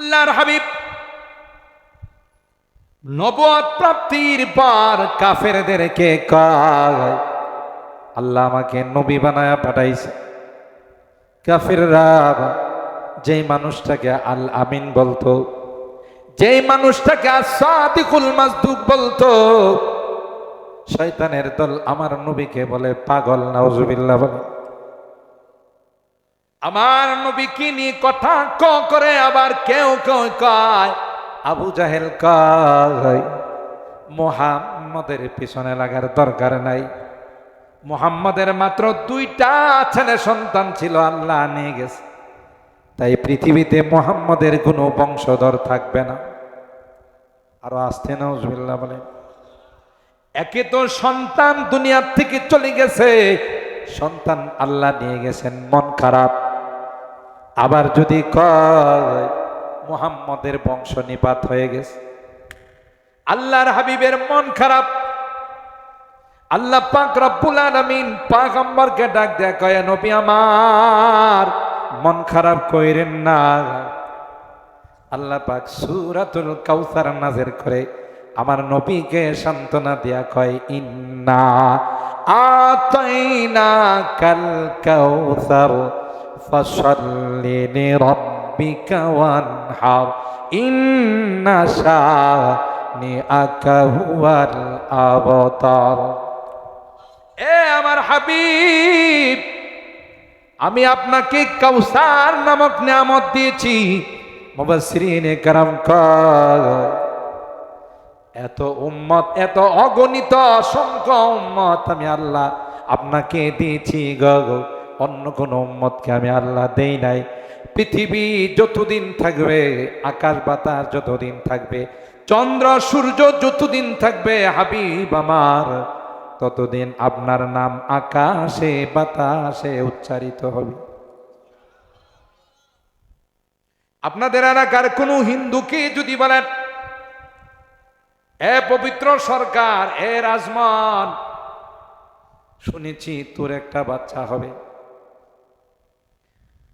আল্লাহর হাবিব নবুয়ত প্রাপ্তির পর কাফেরদেরকে কয়, আল্লাহ আমাকে নবী বানায়া পাঠাইছে। কাফেররা যেই মানুষটাকে আল আমিন বলতো, যেই মানুষটাকে আস-সাদিকুল মাসদুক বলতো, শয়তানের দল আমার নবীকে বলে পাগল। নাউজুবিল্লাহ বলে। আমার নবীকে নিয়ে কথা করে, আবার কেউ কেউ কয়, আবু জাহেল কয় মুহাম্মদের পিছনে লাগার দরকার নাই। মুহাম্মদের মাত্র 2টা ছেলে সন্তান ছিল, আল্লাহ নিয়ে গেছে, তাই পৃথিবীতে মুহাম্মদের কোনো বংশধর থাকবে না। আরো আসতে নাউজুবিল্লাহ বলে। একে তো সন্তান দুনিয়ার থেকে চলে গেছে, সন্তান আল্লাহ নিয়ে গেছেন, মন খারাপ। আবার যদি কয় মুহাম্মদের বংশ নিপাত হয়ে গেছে, আল্লাহর হাবিবের মন খারাপ। আল্লাহ পাক রব্বুল আলামিন পয়গম্বরকে ডাক দেয়া কয়, নবী আমার মন খারাপ কইরেন না। আল্লাহ পাক সূরাতুল কাউসার নাযিল করে আমার নবীকে সান্ত্বনা দিয়া কয়, ইন্না আতাইনাকাল কাউসার ফাসাল্লি লিরাব্বিকা ওয়ানহার ইন্না শানিআকা হুয়াল আবতার। এ আমার হাবিব, আমি আপনাকে কাউসার নামক নিয়ামত দিয়েছি। মুফাসসিরিনে কেরাম কয়, এত উম্মত, এত অগণিত অসংখ্য উম্মত আমি আল্লাহ আপনাকে দিয়েছি গো, অন্য কোন উম্মতকে আমি আল্লাহ দেই নাই। পৃথিবী যতদিন থাকবে, আকাশ বাতাস যতদিন থাকবে, চন্দ্র সূর্য যতদিন থাকবে, হাবিব আমার ততদিন আপনার নাম আকাশে বাতাসে উচ্চারিত হবে। আপনাদের এলাকার কোন হিন্দুকে যদি বলেন, এ পবিত্র সরকার, এ রাজমান, শুনেছি তোর একটা বাচ্চা হবে,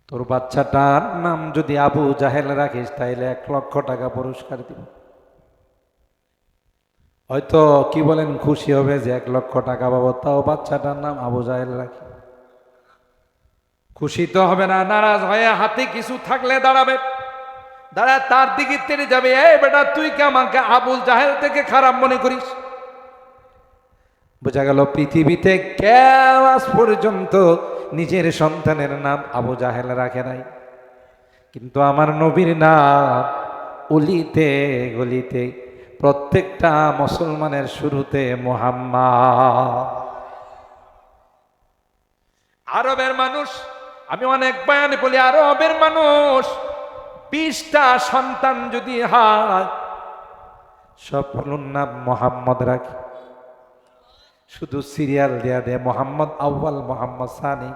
তোর বাচ্চাটার নাম যদি আবু জাহেল রাখিস তাইলে 1 লক্ষ টাকা পুরস্কার দিব। হয়তো কি বলেন, খুশি হবে যে 1 লক্ষ টাকা পাবো, তাও বাচ্চাটার নাম আবু জাহেল রাখি। খুশি তো হবে না, নারাজ হয়ে হাতে কিছু থাকলে দাঁড়াবে, দাঁড়া তার দিকে তেড়ে যাবে, এই বেটা তুই কে আমাকে আবুল জাহেল থেকে খারাপ মনে করিস? বোঝা গেল পৃথিবীতে কেউ আজ পর্যন্ত নিজের সন্তানের নাম আবু জাহেল রাখে নাই, কিন্তু আমার নবীর নাম অলিতে গলিতে, প্রত্যেকটা মুসলমানের শুরুতে মুহাম্মদ। আরবের মানুষ, আমি অনেক বয়ানে বলি, আরবের মানুষ 20টা সন্তান যদি হয়, সবগুলোর নাম মোহাম্মদ রাখে, শুধু সিরিয়াল দেয়া দেয়, মোহাম্মদ আউয়াল, মোহাম্মদ সানি,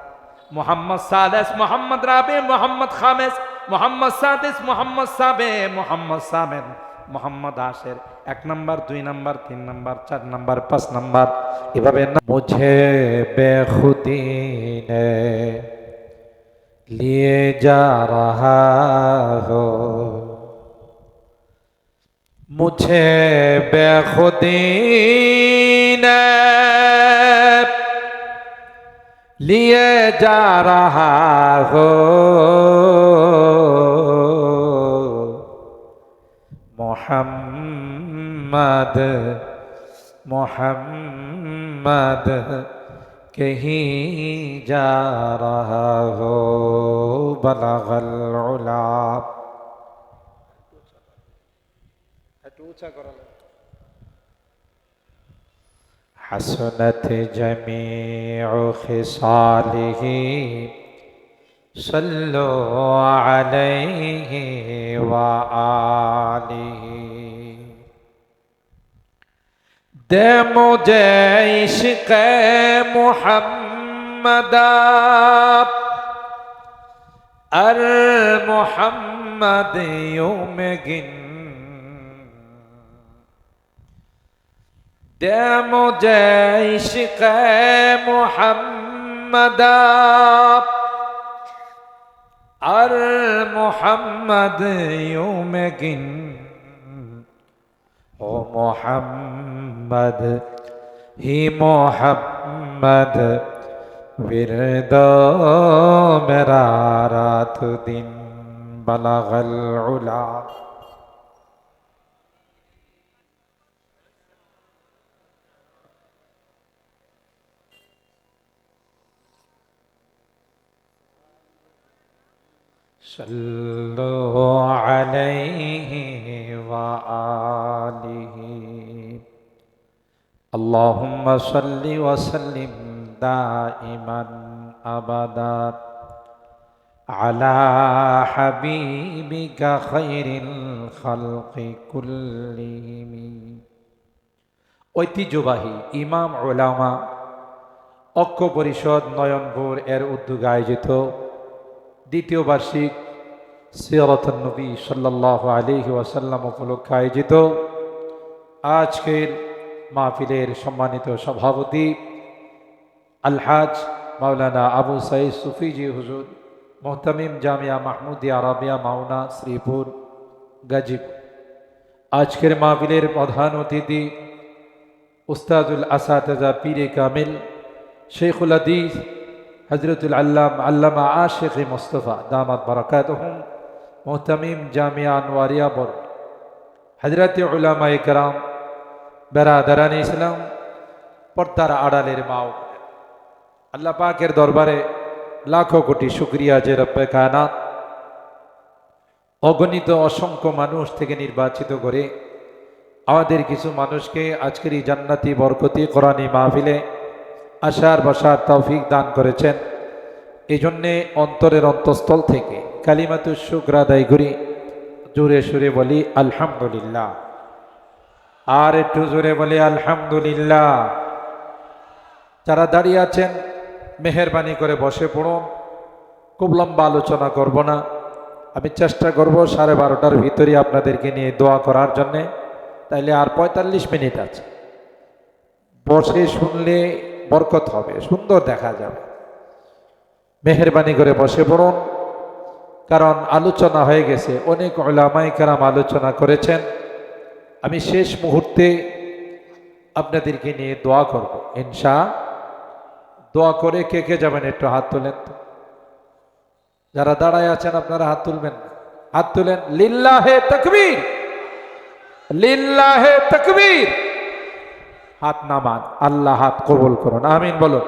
মোহাম্মদ সাদেস, মোহাম্মদ রাবে, মোহাম্মদ খামেস, মোহাম্মদ সাদেস, মোহাম্মদ সাবে, মোহাম্মদ সামেন, মোহাম্মদ আশের, 1 নম্বর, 2 নম্বর, 3 নম্বর, 4 নম্বর, 5 নম্বর, এভাবে। মুঝে বেখুদি নে লিয়ে যা রাহা হো, মুঝে বেখুদি নে লিয়ে যা রাহা হো, মোহাম্মদ মোহাম্মদ কहीं जा रहा हो, बलगल उला। हसनत जमीउ खिसालिही सल्लु अलैहि व आलिही। दे मुझे इश्क़ मुहम्मद अर मुहम्मद यूं में गिन, दे मुझे इश्क़ मुहम्मद আর মোহাম্মদ ইউমেকিন ও মোহাম্মদ হি মোহাম্মদ विरद मेरा रात दिन बलगल उला सल्लु अलैहि व आलिहि अल्लाहुम्मा सल्लि व सल्लिम दाइमन अबदा अला हबीबिका खैरिल खल्क़ि कुल्लिहिम। ঐতিহ্যবাহী ইমাম উলামা ঐক্য পরিষদ নয়নপুর এর উদ্যোগে আয়োজিত দ্বিতীয় বার্ষিক সিরাতুন নবী সাল্লাল্লাহু আলাইহি ওয়াসাল্লাম উপলক্ষে আয়োজিত আজকের মাহফিলের সম্মানিত সভাপতি আলহাজ মাওলানা আবু সাইদ সুফিজি হুজুর মোহতামিম জামিয়া মাহমুদিয়া আরাবিয়া মাওনা শ্রীপুর গাজীপুর। আজকের মাহফিলের প্রধান অতিথি উস্তাদুল আসাতিজা পীরে কামিল শেখুল হাদিস হযরতুল আল্লামা আশিক মুস্তাফা দামাত বারাকাতুহুম মোহতামিম জামিয়া আনওয়ারিয়া বর হযরতে উলামায়ে কেরাম বেরাদারান ইসলাম পর্দার আড়ালের মা ও আল্লাহ পাকের দরবারে লাখো কোটি শুকরিয়া যে রব্বে কায়নাত অগণিত অসংখ্য মানুষ থেকে নির্বাচিত করে আমাদের কিছু মানুষকে আজকের এই জান্নাতি বরকতি কোরআনী মাহফিলে আসার বসার তৌফিক দান করেছেন। এই জন্যে অন্তরের অন্তঃস্থল থেকে কালিমাতুশ শুকর আদায় করি, জোরে সুরে বলি আলহামদুলিল্লাহ। আর একটু জোরে বলি আলহামদুলিল্লাহ। যারা দাঁড়িয়ে আছেন মেহেরবানি করে বসে পড়ুন, খুব লম্বা আলোচনা করব না, আমি চেষ্টা করব 12:30টার ভিতরে আপনাদেরকে নিয়ে দোয়া করার জন্যে। তাইলে আর 45 মিনিট আছে, বসে শুনলে বরকত হবে, সুন্দর দেখা যাবে। মেহেরবানি করে বসে পড়ুন, কারণ আলোচনা হয়ে গেছে, অনেক উলামায়ে কেরাম আলোচনা করেছেন। আমি শেষ মুহূর্তে আপনাদেরকে নিয়ে দোয়া করব ইনশাআল্লাহ। দোয়া করে কে কে যাবেন একটু হাত তোলেন তো। যারা দাঁড়ায় আছেন আপনারা হাত তুলবেন না, হাত তুলেন। লিল্লাহে তাকবীর, লিল্লাহে তাকবীর। হাত নামান, আল্লাহ হাত কবুল করুন, আমিন বলুন।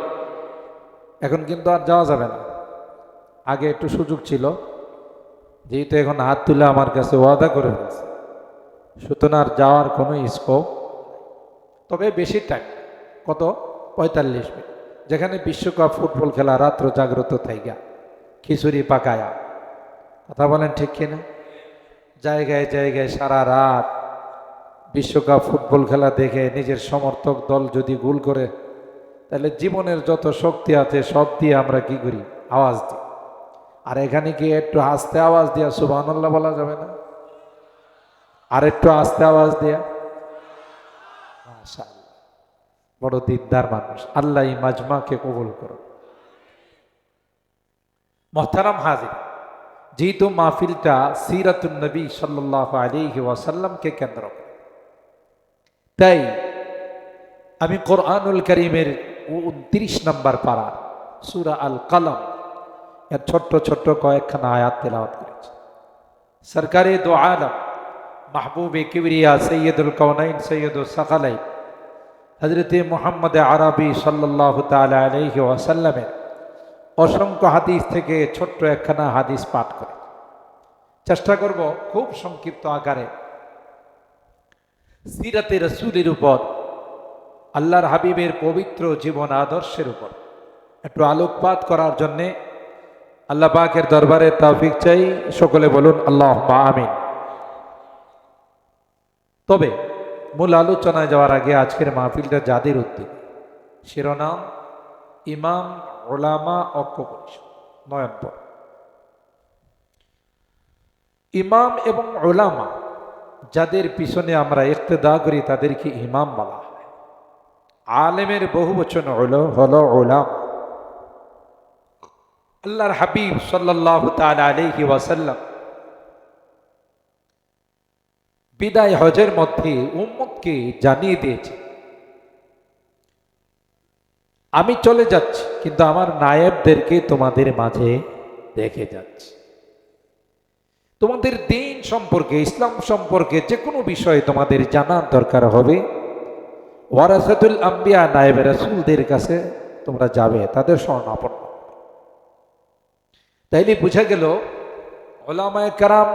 এখন কিন্তু আর যাওয়া যাবে না, আগে একটু সুযোগ ছিল, যেহেতু এখন হাত তুলে আমার কাছে ওয়াদা করে ফেলছে, সুতরাং যাওয়ার কোনো স্কোপ। তবে বেশি টাইম, কত 45 মিনিট, যেখানে বিশ্বকাপ ফুটবল খেলা রাত্র জাগ্রত থাইগা খিচুড়ি পাকায়া, কথা বলেন ঠিক কিনা? জায়গায় জায়গায় সারা রাত বিশ্বকাপ ফুটবল খেলা দেখে নিজের সমর্থক দল যদি গোল করে, তাহলে জীবনের যত শক্তি আছে সব দিয়ে আমরা কি করি? আওয়াজ দিই। আর এখানে কি একটু আস্তে আওয়াজ দিয়া সুবহানাল্লাহ বলা যাবে না? আর একটু আস্তে আওয়াজ দিয়া মাশাআল্লাহ, বড় দিনদার মানুষ। আল্লাহ এই মাজমাকে কবুল করুন। মোহতারাম হাজির, যেহেতু মাহফিলটা সিরাতুন নবী সাল্লাল্লাহু আলাইহি ওয়াসাল্লামকে কেন্দ্র করে, তাই আমি কোরআনুল কারীমের 29 নম্বর পারা সূরা আল কলম এর ছোট্ট ছোট্ট কয়েকখানা আয়াত তেলাওয়াত করেছি। সরকারে দো আলম মাহবুবে কিবরিয়া সৈয়দুল কওনাইন সৈয়দুল সাকালাইন হযরতে মুহাম্মদ আরবি সাল্লাল্লাহু তাআলা আলাইহি ওয়াসাল্লামের অসংখ্য হাদিস থেকে ছোট্ট একখানা হাদিস পাঠ করে চেষ্টা করব খুব সংক্ষিপ্ত আকারে সিরাতে রাসূলের উপর, আল্লাহর হাবিবের পবিত্র জীবন আদর্শের উপর একটু আলোকপাত করার জন্যে আল্লাহ পাকের দরবারে তৌফিক চাই। সকলে বলুন আল্লাহুম্মা আমিন। তবে মূল আলোচনায় যাওয়ার আগে আজকের মাহফিলটা যাদের উদ্যোগ, শিরোনাম ইমাম উলামা ঐক্য পরিষদ নয়নপুর। ইমাম এবং উলামা যাদের পিছনে আমরা ইক্তেদা করি তাদেরকে ইমাম বলা হয়। আলেমের বহু বচন হলো উলাম। আল্লাহর হাবিব সাল্লাল্লাহু তাআলা আলাইহি ওয়াসাল্লাম বিদায় হজের মধ্যে উম্মতকে জানিয়ে দিয়েছে, আমি চলে যাচ্ছি কিন্তু আমার নায়েবদেরকে তোমাদের মাঝে রেখে যাচ্ছি। তোমাদের দ্বীন সম্পর্কে, ইসলাম সম্পর্কে যে কোনো বিষয় তোমাদের জানার দরকার হবে, ওয়ারাসাতুল আম্বিয়া, নায়েবে রাসূলদের কাছে তোমরা যাবে, তাদের শরণাপন্ন। তাইলে বুঝা গেল উলামায়ে কেরাম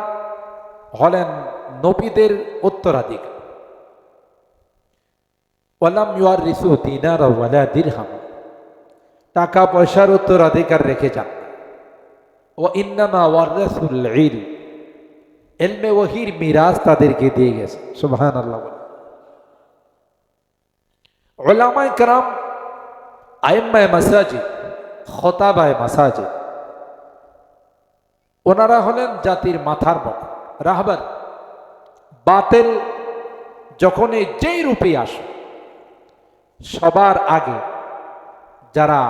হলেন নবীদের উত্তরাধিকার। ওয়ালাম ইউয়ারিসু দিনারা ওয়ালা দিরহাম, টাকা পয়সার উত্তরাধিকার রেখে যান। ওয়া ইন্নামা ওয়ারাসুল ইলম, ইলমে ওয়াহির মিরাজ তাদেরকে দিয়ে গেছে। সুবহানাল্লাহ। উলামায়ে কেরাম আইম্মায়ে মাসাজিদ, খতাবায়ে মাসাজিদ, ওনারা হলেন জাতির মাথার মুখ, রাহবার। বাতিল যখনই যেই রূপে আসে, সবার আগে যারা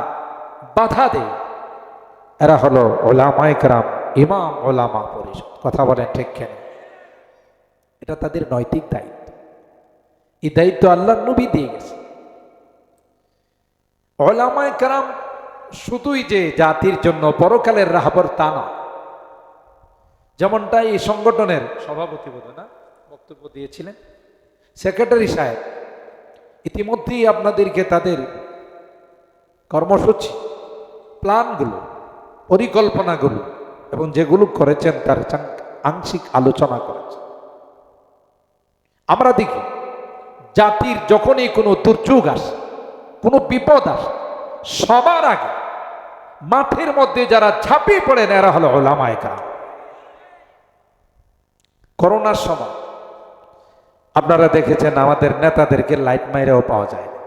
বাধা দেয় এরা হলো উলামায়ে কেরাম, ইমাম উলামা পরিষদ। কথা বলেন ঠিক কেন? এটা তাদের নৈতিক দায়িত্ব। এই দায়িত্ব আল্লাহর নবী দিয়ে গেছে। উলামায়ে কেরাম শুধুই যে জাতির জন্য পরকালের রাহবার তা না। যেমনটা এই সংগঠনের সভাপতি বোধ না বক্তব্য দিয়েছিলেন, সেক্রেটারি সাহেব ইতিমধ্যেই আপনাদেরকে তাদের কর্মসূচি, প্ল্যানগুলো, পরিকল্পনাগুলো এবং যেগুলো করেছেন তার আংশিক আলোচনা করেছেন। আমরা দেখি জাতির যখনই কোনো দুর্যোগ আসে, কোনো বিপদ আসে, সবার আগে মাঠের মধ্যে যারা ঝাঁপিয়ে পড়েন এরা হলো উলামায়ে কেরাম। করোনার সময় আপনারা দেখেছেন আমাদের নেতাদেরকে লাইট মাইরেও পাওয়া যায় না,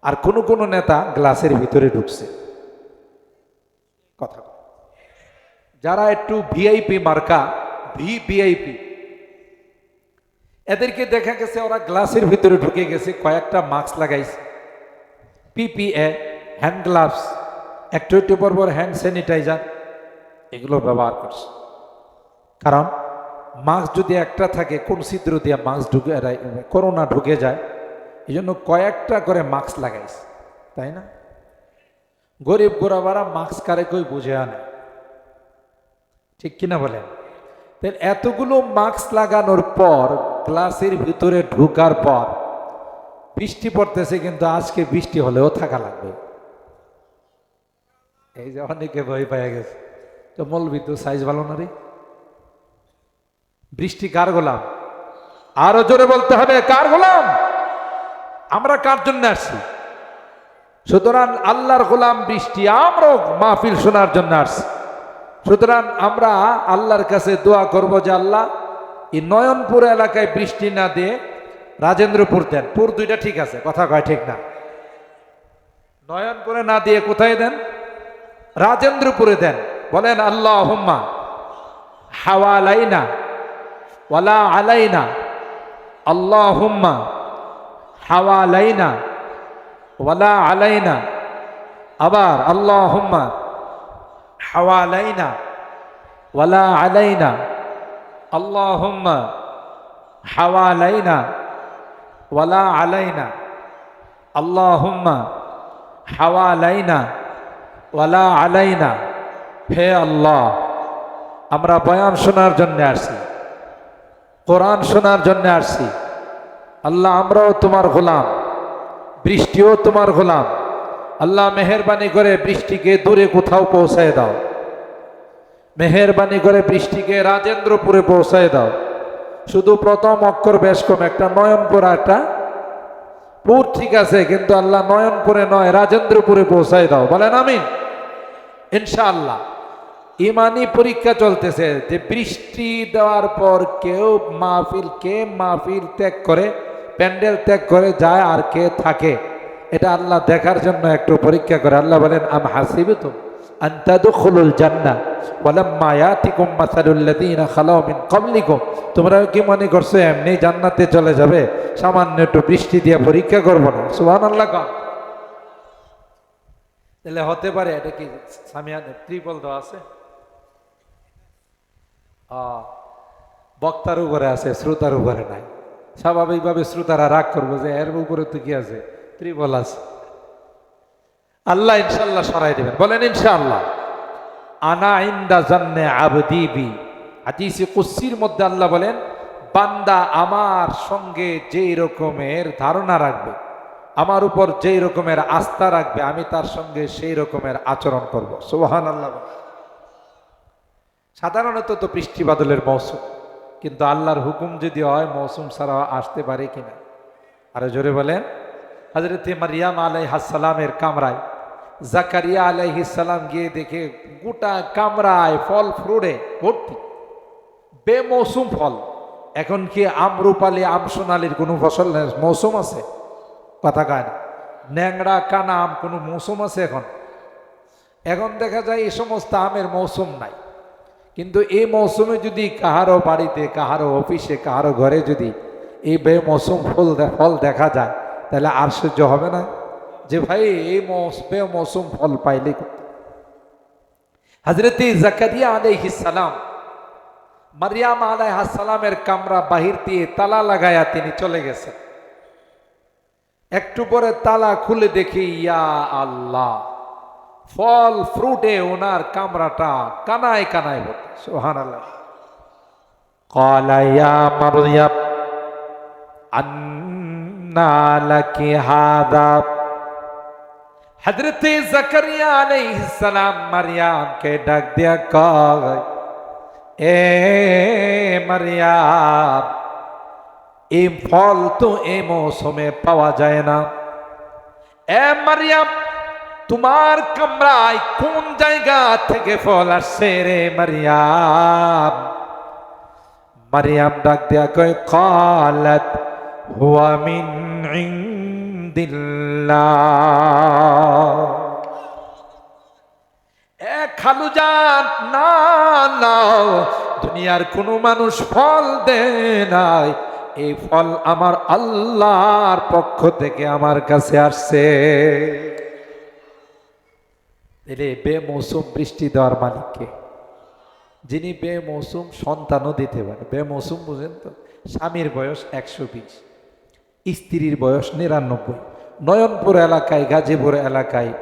আর কোন কোন নেতা গ্লাসের ভিতরে ঢুকছে। কথা যারা একটু ভিআইপি মার্কা, ভিআইপি, এদেরকে দেখা গেছে ওরা গ্লাসের ভিতরে ঢুকে গেছে, কয়েকটা মাস্ক লাগাইছে, পিপিএ, হ্যান্ড গ্লাভস, একটু পর হ্যান্ড স্যানিটাইজার, এগুলো ব্যবহার করছে। কারণ মাস্ক যদি একটা থাকে, কোন ছিদ্র দিয়ে মাস্ক ঢুকে করোনা ঢুকে যায়, এই জন্য কয়েকটা করে মাস্ক লাগাইছে, তাই না? গরিব গোরাবারা মাস্ক কারে কই বুঝে আনে, ঠিক কিনা বলেন? এতগুলো মাস্ক লাগানোর পর গ্লাসের ভিতরে ঢুকার পর বৃষ্টি পড়তেছে, কিন্তু আজকে বৃষ্টি হলেও থাকা লাগবে। এই যে অনেকে ভয় পেয়ে গেছে, তো মৌলবি তো সাইজ ভালো না রে। বৃষ্টি কার গোলাম? আরো জোরে বলতে হবে, কার গোলাম? আমরা কার জন্য আসছি? সুতরাং আল্লাহর গোলাম বৃষ্টি, আমরাও মাহফিল শোনার জন্য আসছি। সুতরাং আমরা আল্লাহর কাছে দোয়া করব যে আল্লাহ এই নয়নপুর এলাকায় বৃষ্টি না দিয়ে রাজেন্দ্রপুর দেন। পুর দুইটা ঠিক আছে, কথা কয় ঠিক না? নয়নপুরে না দিয়ে কোথায় দেন? রাজেন্দ্রপুরে দেন। বলেন আল্লাহুম্মা হাওয়ালাইনা ওয়ালা আলাইনা, আল্লাহুম্মা হাওয়ালাইনা ওয়ালা আলাইনা। আবার আল্লাহুম্মা হাওয়ালাইনা ওয়ালা আলাইনা, আল্লাহুম্মা হাওয়ালাইনা ওয়ালা আলাইনা, আল্লাহুম্মা হাওয়ালাইনা ওয়ালা আলাইনা। হে আল্লাহ, আমরা বয়ান শোনার জন্য আসছি, কোরআন শোনার জন্য আসছি। আল্লাহ, আমরাও তোমার গোলাম, বৃষ্টিও তোমার গোলাম। আল্লাহ, মেহেরবানি করে বৃষ্টিকে দূরে কোথাও পৌঁছায় দাও, মেহেরবানি করে বৃষ্টিকে রাজেন্দ্রপুরে পৌঁছায় দাও। শুধু প্রথম অক্ষর বেশ কম, একটা নয়নপুর, একটা পুর ঠিক আছে, কিন্তু আল্লাহ নয়নপুরে নয়, রাজেন্দ্রপুরে পৌঁছায় দাও। বলেন আমিন। ইনশাআল্লাহ ইমানি পরীক্ষা চলতেছে যে বৃষ্টি দেওয়ার পর কেউ মাহফিল ত্যাগ করে, প্যান্ডেল ত্যাগ করে যায়, আর কে থাকে, এটা আল্লাহ দেখার জন্য একটু পরীক্ষা করে। আল্লাহ বলেন আম হাসিবতুম আন তাদখুলুল জান্নাহ ওয়ালাম্মা ইয়াতিকুম মাসালুল লাযীনা খালাউ মিন ক্বাবলিকুম, তোমরা কি মনে করছো এমনি জান্নাতে চলে যাবে? সামান্য একটু বৃষ্টি দিয়ে পরীক্ষা করব না? সুবহানাল্লাহ। তাহলে হতে পারে এটা কি সামিয়ান ত্রিপল দেওয়া আছে, বক্তার উপরে আছে, শ্রোতার উপরে নাই। স্বাভাবিকভাবে শ্রোতারা রাগ করবো যে এর উপরে তো কি আছে, ত্রিপল আছে। আল্লাহ ইনশাল্লাহ সরাই দেবেন, বলেন ইনশাআল্লাহ। আনা ইন্দা জান্নে আবদি বি, হাদিসে কুদসির মধ্যে আল্লাহ বলেন, বান্দা আমার সঙ্গে যেই রকমের ধারণা রাখবে, আমার উপর যেই রকমের আস্থা রাখবে, আমি তার সঙ্গে সেই রকমের আচরণ করব। সুবহানাল্লাহ। সাধারণত তো বৃষ্টি বাদলের মৌসুম, কিন্তু আল্লাহর হুকুম যদি হয় মৌসুম ছাড়া আসতে পারে কিনা, আরো জোরে বলেন। হযরত মারিয়াম আলাইহিস সালামের কামরায় জাকারিয়া আলাইহিস সালাম গিয়ে দেখে গোটা কামরায় ফল ফ্রুটে ভর্তি, বেমৌসুম ফল। এখন কি আমরুপালি আম সোনালির কোনো ফসল মৌসুম আছে? কথা কয় না। ন্যাংরা কানা আম কোনো মৌসুম আছে? এখন দেখা যায় এই সমস্ত আমের মৌসুম নাই। কিন্তু এই মৌসুমে যদি কাহারো বাড়িতে, কাহারো অফিসে, কাহারো ঘরে যদি এই বেমৌসুম ফল দেখা যায়, তাহলে আশ্চর্য হবে না যে ভাই এই বেমৌসুম ফল পাইলে। হযরত জাকারিয়া আলাইহিস সালাম মারিয়াম আলাইহিস সালামের কামরা বাহির দিয়ে তালা লাগায়া তিনি চলে গেছেন। একটু পরে তালা খুলে দেখি, ইয়া আল্লাহ, ফল ফ্রুটে ওনার কামরাটা কানায় কানায় ভর্তি। সুবহানাল্লাহ। ক্বালা ইয়া মারইয়াম আন্না লাকি হাদা। হযরত জাকারিয়া আলাইহিস সালাম মারিয়ামকে ডাক দিয়া কয়, এ মারিয়াম, এই ফল তো এই মৌসুমে পাওয়া যায় না। এ মারিয়াম, তোমার কামরায় কোন জায়গা থেকে ফল আসছে রে মারিয়াম? মারিয়াম ডাক দিয়া কয়, ক্বালাত হুয়া মিন ইনদিল্লাহ। এ খালুজান, না না, দুনিয়ার কোনো মানুষ ফল দেয় নাই, এই ফল আমার আল্লাহর পক্ষ থেকে আমার কাছে আসছে। বেমৌসুম বৃষ্টি দেওয়ার মালিককে, যিনি বেমৌসুম সন্তানও দিতে পারে। বেমৌসুম বুঝেন তো? স্বামীর বয়স 120, স্ত্রীর বয়স 99। নয়নপুর এলাকায়, গাজীপুর এলাকায়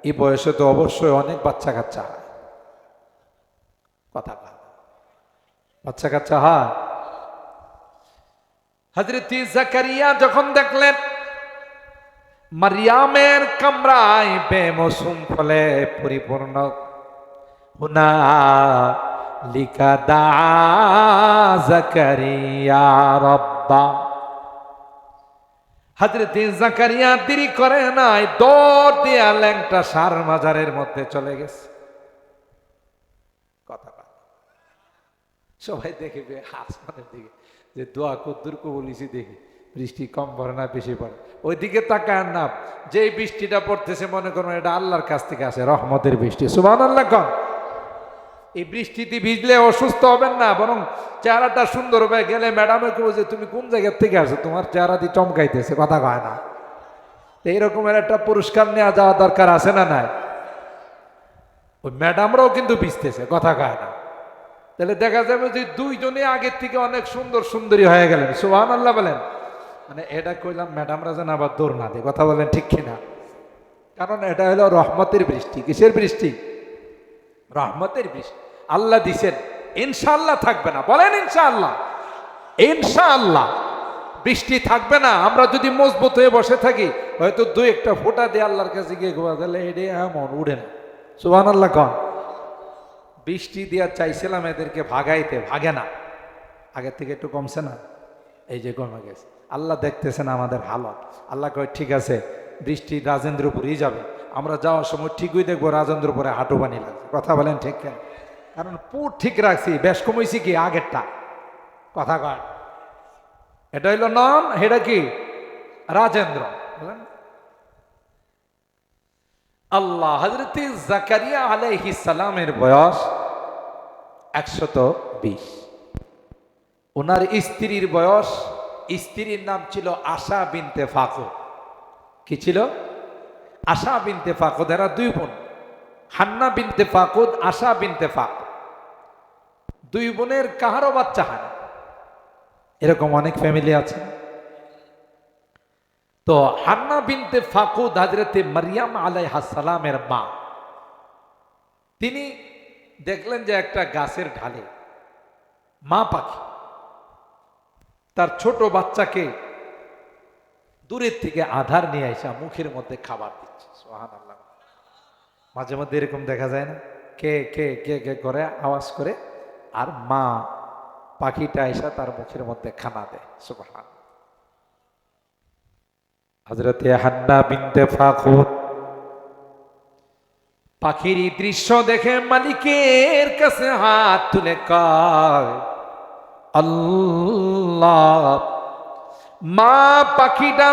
এই বয়সে তো অবশ্যই অনেক বাচ্চা কাচ্চা হয়। কথা বাচ্চা কাচ্চা হয়। হযরত জাকারিয়া যখন দেখলেন মারিয়ামের কামরায় বেমৌসুম ফলে পরিপূর্ণ, হুনালিকা দা জাকারিয়া রাব্বা। হযরত জাকারিয়া দেরি করে নাই, দৌড় দিয়া ল্যাংটা সার মাজারের মধ্যে চলে গেছে। কথা সবাই দেখবে আসমানের দিকে, যে দোয়া কদ্দুর কবুলিছি, দেখি বৃষ্টি কম পড়ে না বেশি পড়ে, ওইদিকে তাকায় না। যে বৃষ্টিটা পড়তেছে মনে করুন এটা আল্লাহর কাছ থেকে আসে, রহমতের বৃষ্টি। সুবহানাল্লাহ। কন এই বৃষ্টিতে ভিজলে অসুস্থ হবেন না, বরং চেহারাটা সুন্দর হবে। গেলে ম্যাডামে কেউ যে তুমি কোন জায়গার থেকে আসো, তোমার চেহারা দিয়ে চমকাইতেছে। কথা কয় না? এইরকমের একটা পুরস্কার নেওয়া যাওয়া দরকার আছে না নাই? ওই ম্যাডামরাও কিন্তু ভিজতেছে। কথা কয় না? তাহলে দেখা যাবে যে দুইজনে আগের থেকে অনেক সুন্দর সুন্দরী হয়ে গেলেন। সুবহানাল্লাহ বলেন। মানে এটা কইলাম ম্যাডামরা যেন আবার দৌড় না দেয়। কথা বলেন ঠিক কিনা? কারণ এটা হলো রহমতের বৃষ্টি। কিসের বৃষ্টি? রহমতের বৃষ্টি। আল্লাহ দিছেন, ইনশাআল্লাহ থাকবে না। বলেন ইনশাআল্লাহ। ইনশাআল্লাহ বৃষ্টি থাকবে না। আমরা যদি মজবুত হয়ে বসে থাকি, হয়তো দুই একটা ফোঁটা দিয়ে আল্লাহর কাছে গিয়ে গোয়া গেলে এটা এমন উড়ে না। সুবহানাল্লাহ। কন বৃষ্টি দিয়া চাইছিলাম এদেরকে ভাগাইতে, ভাগে না। আগের থেকে একটু কমছে না? এই যে কমে গেছে। আল্লাহ দেখতেছেন আমাদের হালত। আল্লাহ কয় ঠিক আছে, বৃষ্টি রাজেন্দ্রপুরেই যাবে। আমরা যাওয়ার সময় ঠিকই দেখবো রাজেন্দ্রপুরে হাঁটু পানি লাগছে। কথা বলেন ঠিক কেন? কারণ পুর ঠিক রাখছি, বেশ কমাইছি কি আগেরটা। কথা কয় এটা হইল নন, এটা কি রাজেন্দ্র। বলেন আল্লাহ। হযরত জাকারিয়া আলাইহিস সালামের বয়স 120। ওনার স্ত্রীর বয়স, স্ত্রীর নাম ছিল আশা বিনতে ফাকুর। কি ছিল? আশা বিনতে ফাকুদ, এরা দুই বোন, হান্না বিনতে ফাকুদ, আশা বিনতে ফাকুদ। দুই বোনের কাহারও বাচ্চা হয় না। এরকম অনেক ফ্যামিলি আছে। তো হান্না বিনতে ফাকুদ হযরতে মারিয়াম আলাইহিস সালামের মা, তিনি দেখলেন যে একটা গাছের ঢালে মা পাখি তার ছোট বাচ্চাকে দূরের থেকে আধার নিয়ে আসা মুখের মধ্যে খাবার দিচ্ছে। সুবহানাল্লাহ। মাঝে মধ্যে এরকম দেখা যায় না, কে কে কে কে করে আওয়াজ করে, আর মা পাখিটা এসে তার মুখের মধ্যে খানা দেয়। সুবহান। হযরতে হান্না বিনতে ফাকুদ পাখির এই দৃশ্য দেখে মালিকের কাছে হাত তুলে কয়, আল্লাহ, মা পাখিটা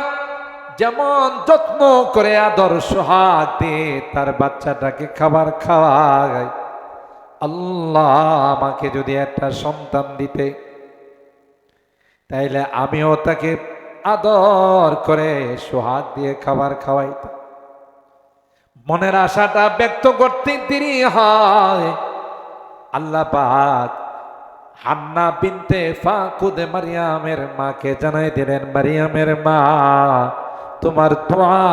যেমন যত্ন করে আদর সোহাগ দিয়ে তার বাচ্চাটাকে খাবার খাওয়ায়, আল্লাহ আমাকে যদি একটা সন্তান দিতে, তাইলে আমিও তাকে আদর করে সোহাগ দিয়ে খাবার খাওয়াইতাম। মনের আশাটা ব্যক্ত করতে দেরি হয়, আল্লাহ পাক হান্না বিনতে ফাকুদ মারিয়ামের মাকে জানাই দিলেন, মারিয়ামের মা, তোমার দোয়া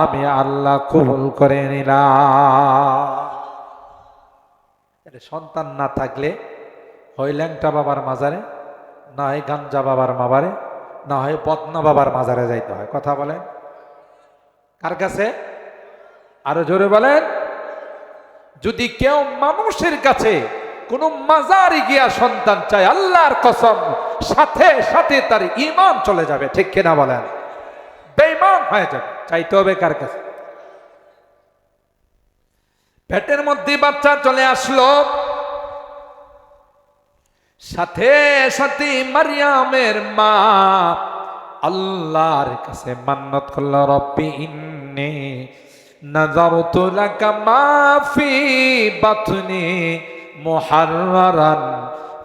আমি আল্লাহ কবুল করে নিলাম। সন্তান না থাকলে হয় ল্যাংটা বাবার মাজারে, না হয় গাঞ্জা বাবার মাজারে, না হয় বদনা বাবার মাজারে যাইতে হয়। কথা বলেন কার কাছে? আরো জোরে বলেন। যদি কেউ মানুষের কাছে কোন মাজারে গিয়া সন্তান চায়, আল্লাহর কসম সাথে সাথে তার ঈমান চলে যাবে। ঠিক কিনা বলেন? বেঈমান হয়ে যাবে। চাইতে হবে কার কাছে? পেটের মধ্যে বাচ্চা চলে আসলো, সাথে সাথে মারিয়ামের মা আল্লাহর কাছে মান্নত করল, রব্বি ইন্নী নাযারতু লাকা মা ফি বাতনি মুহাররান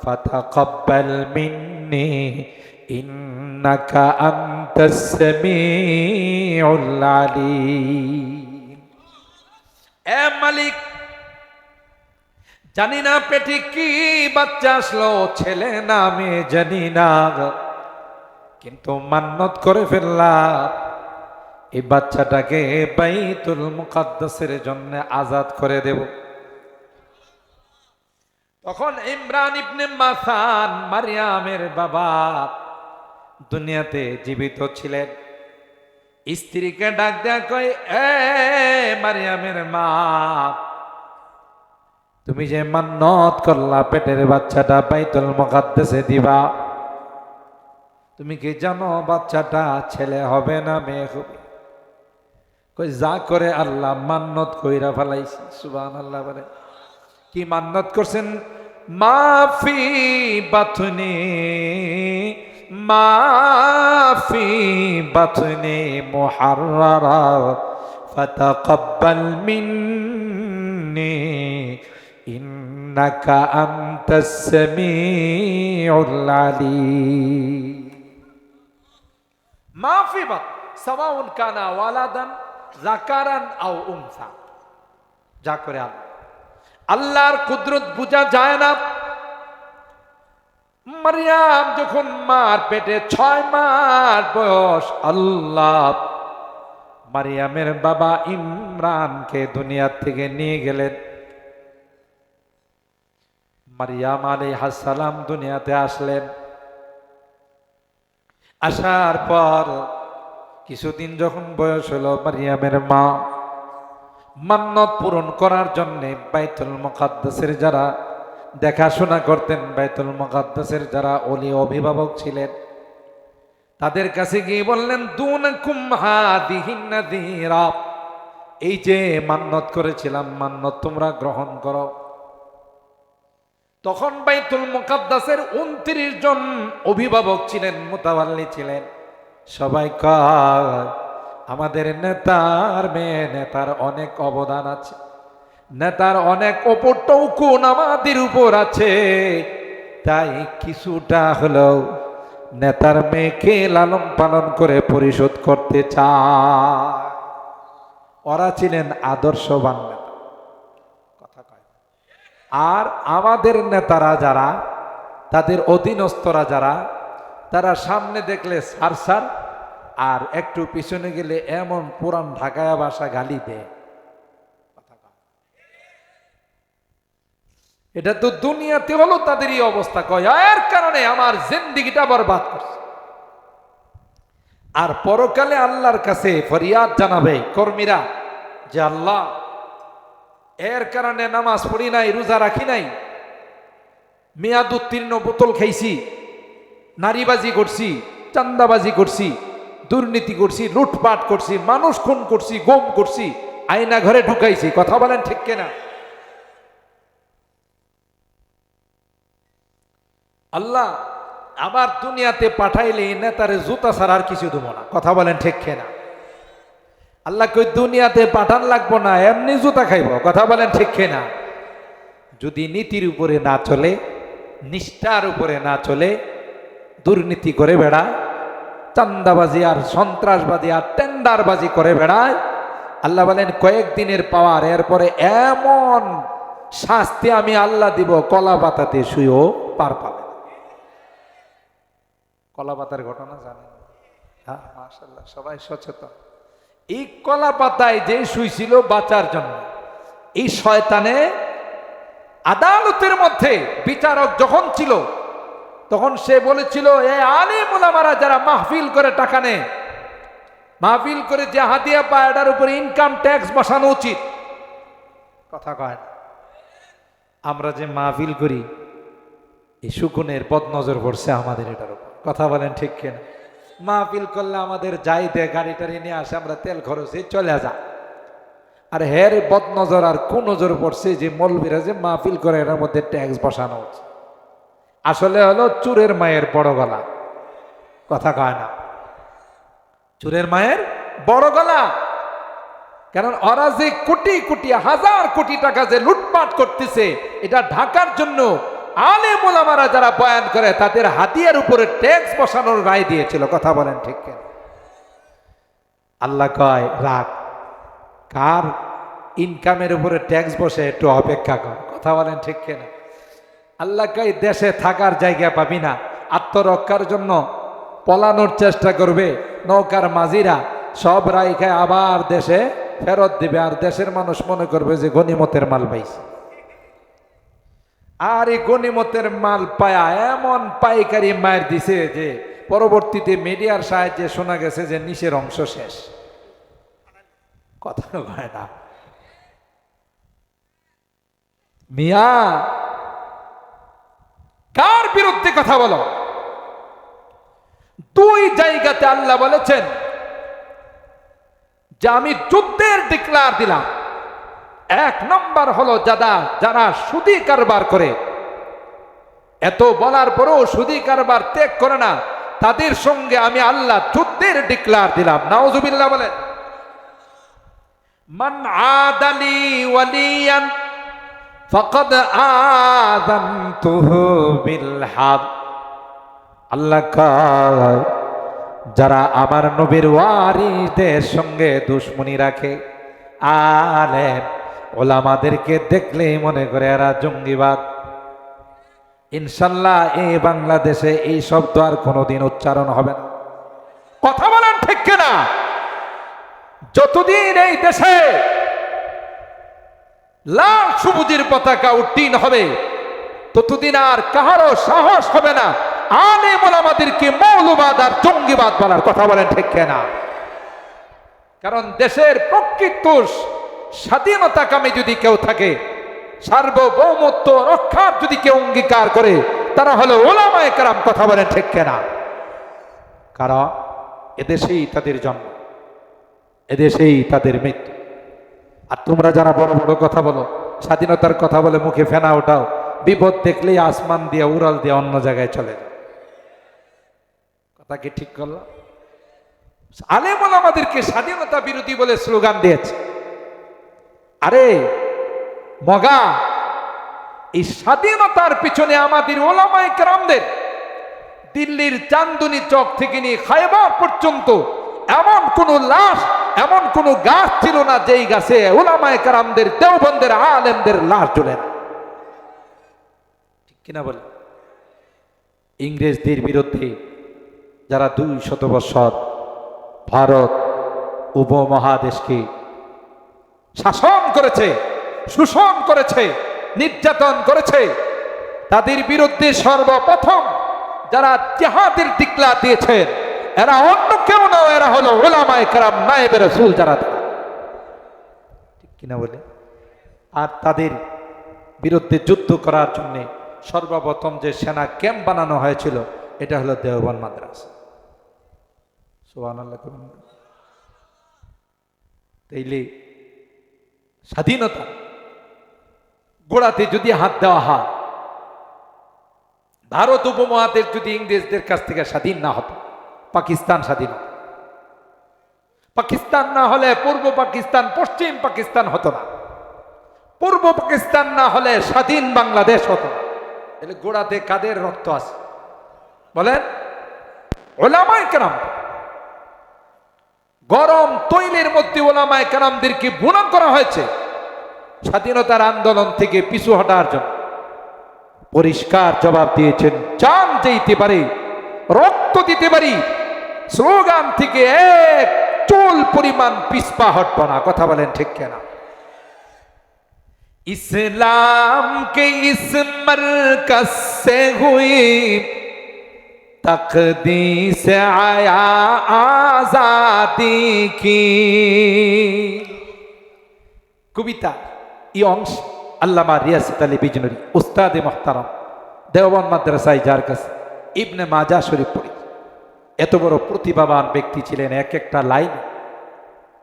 ফাতাকাব্বাল মিন্নি ইন্নাকা আনতাস সামিউল আলিম। এ মালিক, জানি না পেটে কি বাচ্চা আসলো, ছেলে না মেয়ে জানি না, কিন্তু মান্নত করে ফেললাম এই বাচ্চাটাকে বাইতুল মুকাদ্দাসের জন্য আজাদ করে দেব। তখন ইমরান ইবনে মাসান মারিয়ামের বাবা দুনিয়াতে জীবিত ছিলেন। স্ত্রীকে ডাক দেয়া কয়, এ মারিয়ামের মা, তুমি যে মান্নত করলা পেটের বাচ্চাটা বাইতুল মুকাদ্দাসে দিবা, তুমি কি জানো বাচ্চাটা ছেলে হবে না মেয়ে হবে? কই যা করে আল্লাহ মান্নত কইরা ফেলাইছি। সুবহানাল্লাহ। বলে কি মান্নত করছেন? মাফি বাতনি, মাফি বাতনি মুহাররারা ফাতাকাব্বাল মিন্নি ইন্নাকা আনতাস সামিউল আলিম। মাফি বাত সাওয়াউন কানা ওয়ালাদান যাকারান আও উনসা। যা করে আল্লাহ, আল্লাহর কুদরত বোঝা যায় না। মারিয়াম যখন মার পেটে 6 মাস বয়স, আল্লাহ মারিয়ামের বাবা ইমরানকে দুনিয়া থেকে নিয়ে গেলেন। মারিয়াম আলাইহিস সালাম দুনিয়াতে আসলেন। আসার পর কিছুদিন যখন বয়স হলো, মারিয়ামের মা মান্নত পূরণ করার জন্য বাইতুল মুকাদ্দাসের যারা দেখাশোনা করতেন, বাইতুল মুকাদ্দাসের যারা ওলি অভিভাবক ছিলেন, তাদের কাছে গিয়ে বললেন, দুনাকুম হাদিহিন নাযীরা, এই যে মান্নত করেছিলাম, মান্নত তোমরা গ্রহণ করো। তখন বাইতুল মুকাদ্দাসের 29 জন অভিভাবক ছিলেন, মুতাওয়াল্লি ছিলেন। সবাই কয়, আমাদের নেতার মেয়ে, নেতার অনেক অবদান আছে, নেতার অনেক উপটৌকুন আমাদের উপর আছে, তাই কিছুটা হলেও নেতার মেয়েকে লালন পালন করে পরিশোধ করতে চায়। ওরা ছিলেন আদর্শবান নেতা, কথা কয়। আর আমাদের নেতারা যারা, তাদের অধীনস্থরা যারা, তারা সামনে দেখলে সার আর একটু পিছনে গেলে এমন পুরান ঢাকায়া ভাষা গালি দেয়। এটা তো দুনিয়াতে হলো তাদেরই অবস্থা, কয় এর কারণে আমার জিন্দেগিটা বরবাদ করছে। আর পরকালে আল্লাহর কাছে ফরিয়াদ জানাবে কর্মীরা যে আল্লাহ, এর কারণে নামাজ পড়ি নাই, রোজা রাখি নাই, মেয়াদ উত্তীর্ণ বোতল খাইছি, নারীবাজি করছি, চান্দাবাজি করছি, দুর্নীতি করছি, লুটপাট করছি, মানুষ খুন করছি, গুম করছি, আয়না ঘরে ঢুকাইছি। কথা বলেন ঠিক কিনা? আল্লাহ আবার দুনিয়াতে পাঠাইলে নেতারে জুতা ছাড়া আর কিছু দেবো না। কথা বলেন ঠিক কিনা? আল্লাহ কই দুনিয়াতে পাঠান লাগবো না, এমনি জুতা খাইব। কথা বলেন ঠিক কিনা? যদি নীতির উপরে না চলে, নিষ্ঠার উপরে না চলে, দুর্নীতি করে বেড়ায়, চান্দাবাজি আর সন্ত্রাসবাদী আর টেন্ডারবাজি করে বেড়ায়, আল্লাহ বলেন কয়েকদিনের পাওয়ার, এরপরে এমন শাস্তি আমি আল্লাহ দিব, কলা পাতাতে শুয়েও পার পাবে। কলা পাতার ঘটনা জানেন? হ্যাঁ, মাশাআল্লাহ, সবাই সচেতন। এই কলা পাতায় যে শুইছিল বাঁচার জন্য, এই শয়তানে আদালতের মধ্যে বিচারক যখন ছিল, তখন সে বলেছিল, এ আলেম ওলামারা যারা মাহফিল করে টাকা নেয়, মাহফিল করে যে হাদিয়া পায়, এটার উপরে ইনকাম ট্যাক্স বসানো উচিত। কথা কয় না? আমরা যে মাহফিল করি, এই সুকুনের বদনজর পড়ছে আমাদের এটার উপর। কথা বলেন ঠিক কিনা? মাহফিল করলে আমাদের যাই দে, গাড়ি টাড়ি নিয়ে আসে, আমরা তেল খরচে চলে যা। আর হের বদনজর আর কোন নজর পড়ছে যে মৌলবীরা যে মাহফিল করে, এটার মধ্যে ট্যাক্স বসানো হচ্ছে। আসলে হলো চুরের মায়ের বড় গলা। কথা কয় না? চুরের মায়ের বড় গলা। কারণ ওরা যে কোটি কোটি, হাজার কোটি টাকা যে লুটপাট করতেছে, এটা ঢাকার জন্য আলেম ওলামারা যারা বয়ান করে, তাদের হাতিয়ার উপরে ট্যাক্স বসানোর রায় দিয়েছিল। কথা বলেন ঠিক কিনা? আল্লাহ কয় রাখ, কার ইনকামের উপরে ট্যাক্স বসে একটু অপেক্ষা কর। কথা বলেন ঠিক কিনা? আল্লাহ কয় দেশে থাকার জায়গা পাবি না, আত্মরক্ষার জন্য পলানোর চেষ্টা করবে, নৌকার মাঝিরা সব রায় খায় আবার দেশে ফেরত দিবে, আর দেশের মানুষ মনে করবে যে গনিমতের মাল পাইছে। আর এই গনিমতের মাল পায়া এমন পাইকারি মার দিছে যে পরবর্তীতে মিডিয়ার সাহায্যে শোনা গেছে যে নিচের অংশ শেষ। কথা হয় না মিয়া? কার বিরুদ্ধে কথা বলো? দুই জায়গাতে আল্লাহ বলেছেন যে আমি যুদ্ধের ডিক্লার দিলাম। এক নম্বর হলো যারা সুদী কারবার করে, এত বলার পরেও সুদী কারবার ত্যাগ করে না, তাদের সঙ্গে আমি আল্লাহ যুদ্ধের ডিক্লার দিলাম। নাউজুবিল্লাহ বলেন। মান আদালি ওয়ালিয়ান ফাকাদ আযানতুহু বিল হাদ। আল্লাহ কয় যারা আমার নবীর ওয়ারিসদের সঙ্গে দুশমনি রাখে, আলেম ওলামাদেরকে দেখলেই মনে করে এরা জঙ্গিবাদ, ইনশাল্লাহ এই বাংলাদেশে এই শব্দ আর কোনোদিন উচ্চারণ হবে না। কথা বলেন ঠিক কিনা? যতদিন এই দেশে লাল সবুজের পতাকা উড্ডীন হবে, ততদিন আর কাহারও সাহস হবে না আলেম ওলামাদেরকে মৌলবাদ আর জঙ্গিবাদ বলার। কথা বলেন ঠিক কিনা? কারণ দেশের প্রকৃত স্বাধীনতাকামী যদি কেউ থাকে, সার্বভৌমত্ব রক্ষার যদি কেউ অঙ্গীকার করে, তারা হলো ওলামায়ে কেরাম। কথা বলেন ঠিক কিনা? কারণ এদেশেই তাদের জন্ম, এদেশেই তাদের মৃত্যু। আর তোমরা যারা বড় বড় কথা বলো, স্বাধীনতার কথা বলে মুখে ফেনা ওঠাও, বিপদ দেখলেই আসমান দিয়ে উড়াল দিয়ে অন্য জায়গায় চলে যাও। কথা কি ঠিক করলাম? আলেম ওলামাদেরকে স্বাধীনতা বিরোধী বলে স্লোগান দিয়েছে। আরে মগা, এই স্বাধীনতার পিছনে আমাদের ওলামায়ে কেরামদের দিল্লির চান্দনী চক থেকে নিয়ে খায়বার পর্যন্ত এমন কোন লাশ এমন কোন গাছ ছিল না যেই গাছে উলামায়ে কেরামদের দেওবন্দের আলেমদের লাশ ঝুলে না। ঠিক কিনা বলে? ইংরেজদের বিরুদ্ধে যারা 200 বছর ভারত উপমহাদেশকে শাসন করেছে, শোষণ করেছে, নির্যাতন করেছে, তাদের বিরুদ্ধে সর্বপ্রথম যারা জিহাদের দিকলা দিয়েছেন এরা অন্য কেউ না, এরা হলো উলামায়ে কেরাম নায়েবে রাসূল যারা। ঠিক কিনা বলে? আর তাদের বিরুদ্ধে যুদ্ধ করার জন্য সর্বপ্রথম যে সেনা ক্যাম্প বানানো হয়েছিল এটা হলো দেওবন্দ মাদ্রাসা। সুবহানাল্লাহ। তাইলে স্বাধীনতা গোড়াতে যদি হাত দেওয়া হয়, ভারত উপমহাদেশ যদি ইংরেজদের কাছ থেকে স্বাধীন না হতো, পাকিস্তান স্বাধীন হতো। পাকিস্তান না হলে পূর্ব পাকিস্তান পশ্চিম পাকিস্তান হতো না, পূর্ব পাকিস্তান না হলে স্বাধীন বাংলাদেশ হতো না। তাহলে গোড়াতে কাদের রক্ত আছে বলেন? উলামায়ে কেরাম। গরম তৈলের মধ্যে উলামায়ে কেরামদেরকে বুনা করা হয়েছে স্বাধীনতার আন্দোলন থেকে পিছু হটার জন্য। পরিষ্কার জবাব দিয়েছেন, জান যেতে পারি, রক্ত দিতে পারি, স্লোগান থেকে এক চুল পরিমাণ পিছপা হটব না। কথা বলেন ঠিক কেনা? ইসলাম কে ইস মরকজ সে হুই तकदीस आया आजादी की। কবিতা এই অংশ আল্লামা রিয়াসত আলী বিজনূরী উস্তাদে মুহতারাম দেওবন্দ মাদ্রাসায়, যার কাছে ইবনে মাজা শরীফ পড়ি। এত বড় প্রতিভাবান ব্যক্তি ছিলেন, এক একটা লাইন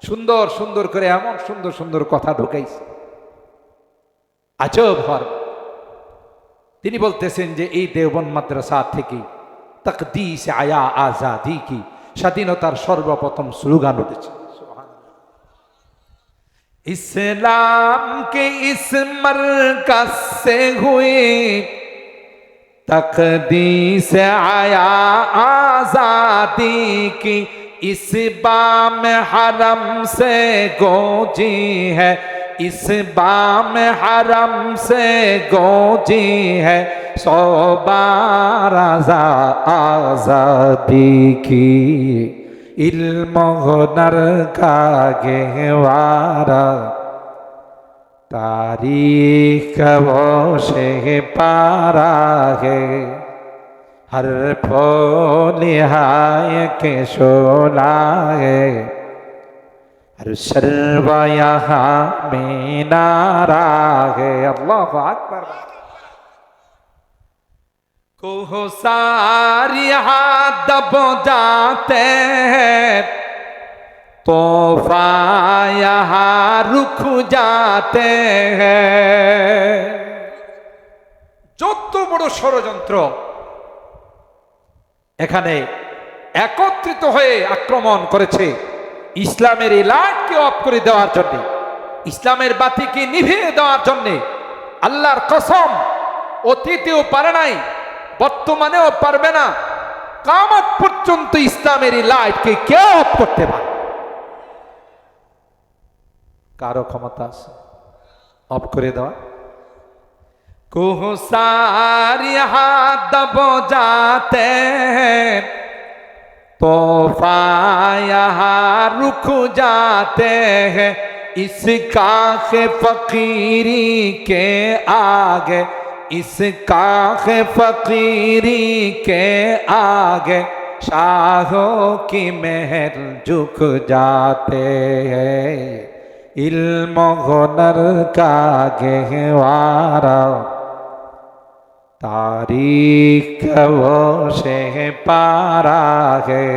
সুন্দর সুন্দর করে এমন সুন্দর সুন্দর কথা ঢুকাইছে আজব হওয়ার। তিনি বলতেছেন যে এই দেওবন্দ মাদ্রাসা থেকে তকদীস আয়া আজাদি কি, স্বাধীনতার সর্বপ্রথম স্লোগান উঠেছে। ইসলাম কে ইস মরকজ সে হুই তকদীস আয়া আজাদি কি, इस बाम हरम से गूंजी है, इस बाम हरम से गूंजी है सोबार आजादी की, इल्म हुनर का गहवारा तारीख वो से पारा है, हर फूल हाय के शोला है, हर शर्वा यहाँ में नारा है। अल्लाह अकबर। कोहसार यहाँ दब जाते हैं, तोहफा यहाँ रुक जाते हैं। যত বড় ষড়যন্ত্র এখানে একত্রিত হয়ে আক্রমণ করেছে ইসলামের এই লাইটকে অফ করে দেওয়ার জন্য, ইসলামের বাতিকে নিভিয়ে দেওয়ার জন্য। আল্লাহর কসম, অতীতেও পারে নাই, বর্তমানেও পারবে না, কিয়ামত পর্যন্ত ইসলামের এই লাইটকে কেউ অফ করতে পারে? কারো ক্ষমতা আছে অফ করে দেওয়া? कोहसार यहाँ दब जाते हैं, तोहफा यहाँ रुक जाते हैं, इस काख फकीरी के आगे, इस काख फकीरी के आगे शाहों की महल झुक जाते हैं, इल्म हुनर का गहवारा तारीख वो से पारा है,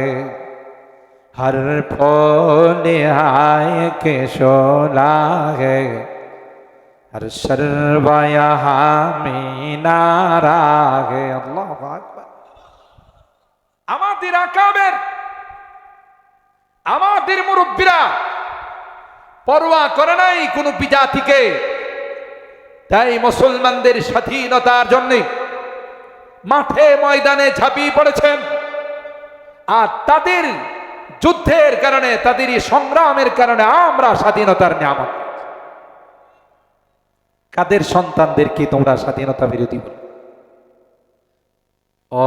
हर फूल हाय के शोला है, हर शर्वा यहाँ में नारा है। अल्लाहु আকবার। আমাদের আকাবের, আমাদের মুরব্বীরা পরোয়া করে নাই কোন বিজাতিকে। তাই মুসলমানদের স্বাধীনতার জন্য মাঠে ময়দানে ঝাঁপিয়ে পড়েছেন। আর তাদের যুদ্ধের কারণে, তাদেরই সংগ্রামের কারণে আমরা স্বাধীনতার নিয়ামত। কাদের সন্তানদেরকে তোমরা স্বাধীনতা বিরোধী বলো? ও,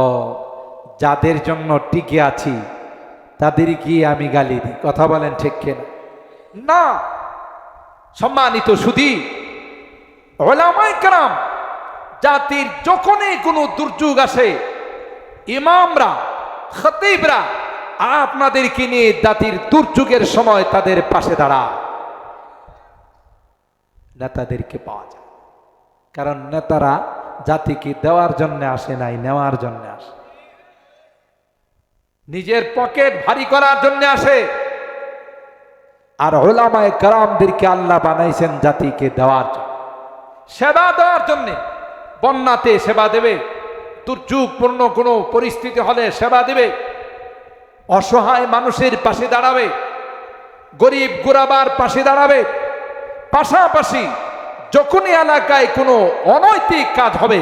যাদের জন্য টিকে আছি তাদের কি আমি গালি দিই? কথা বলেন ঠিক কিনা? না। সম্মানিত সুধী, উলামায়ে কেরাম জাতির যখনই কোনো দুর্যোগ আসে, ইমামরা, খতিবরা আপনাদেরকে নিয়ে জাতির দুর্যোগের সময় তাদের পাশে দাঁড়ায়। নেতাদেরকে পাওয়া যায়, কারণ নেতারা জাতিকে দেওয়ার জন্য আসে নাই, নেওয়ার জন্য আসে। নিজের পকেট ভারী করার জন্য আসে। আর উলামায়ে কেরামদেরকে আল্লাহ বানাইছেন জাতিকে দেওয়ার জন্য, সেবা দেওয়ার জন্য। বন্যাতে সেবা দেবে, দুর্যোগপূর্ণ কোনো পরিস্থিতি হলে সেবা দেবে, অসহায় মানুষের পাশে দাঁড়াবে, গরিব গুরাবার পাশে দাঁড়াবে। পাশাপাশি যখনই এলাকায় কোনো অনৈতিক কাজ হবে,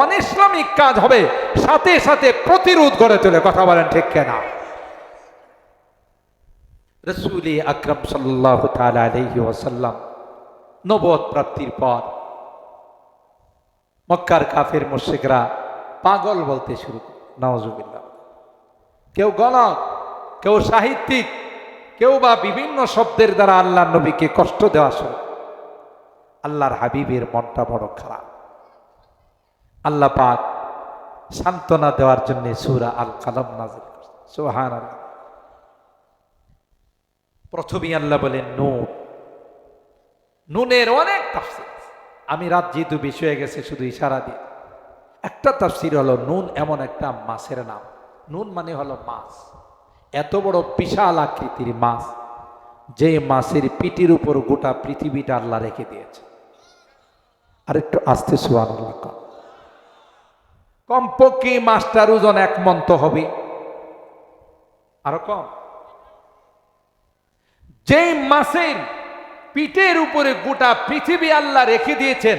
অনিসলামিক কাজ হবে, সাথে সাথে প্রতিরোধ গড়ে তোলে। কথা বলেন ঠিক কিনা? রাসূল আকরাম সাল্লাল্লাহু তাআলা আলাইহি ওয়াসাল্লাম নবুয়ত প্রাপ্তির পর মক্কার কাফের মুশরিকরা পাগল বলতে শুরু করে। নাউজুবিল্লাহ। কেউ গণক, কেউ সাহিত্যিক, কেউ বা বিভিন্ন শব্দের দ্বারা আল্লাহর নবীকে কষ্ট দেওয়া শুরু। আল্লাহর হাবিবের মনটা বড় খারাপ। আল্লাহ পাক সান্ত্বনা দেওয়ার জন্য সূরা আল কালাম নাযিল করেছেন। সুবহানাল্লাহ। প্রথমেই আল্লাহ বলেন নুন। নুনের অনেক তাফসীর। আমি রাত যেহেতু বেশি হয়ে গেছে, শুধু ইশারা দিয়ে একটা তাফসীর হলো, নুন এমন একটা মাছের নাম। নুন মানে হলো মাছ, এত বড় বিশাল আকৃতির মাছ, যে মাছের পিঠির উপর গোটা পৃথিবীটা আল্লাহ রেখে দিয়েছে। আর একটু আস্তে সুবহানাল্লাহ। কমপক্ষে মাছটার ওজন 1 মণ তো হবে, আরো কম। যে মাছের পিঠের উপরে গোটা পৃথিবী আল্লাহ রেখে দিয়েছেন,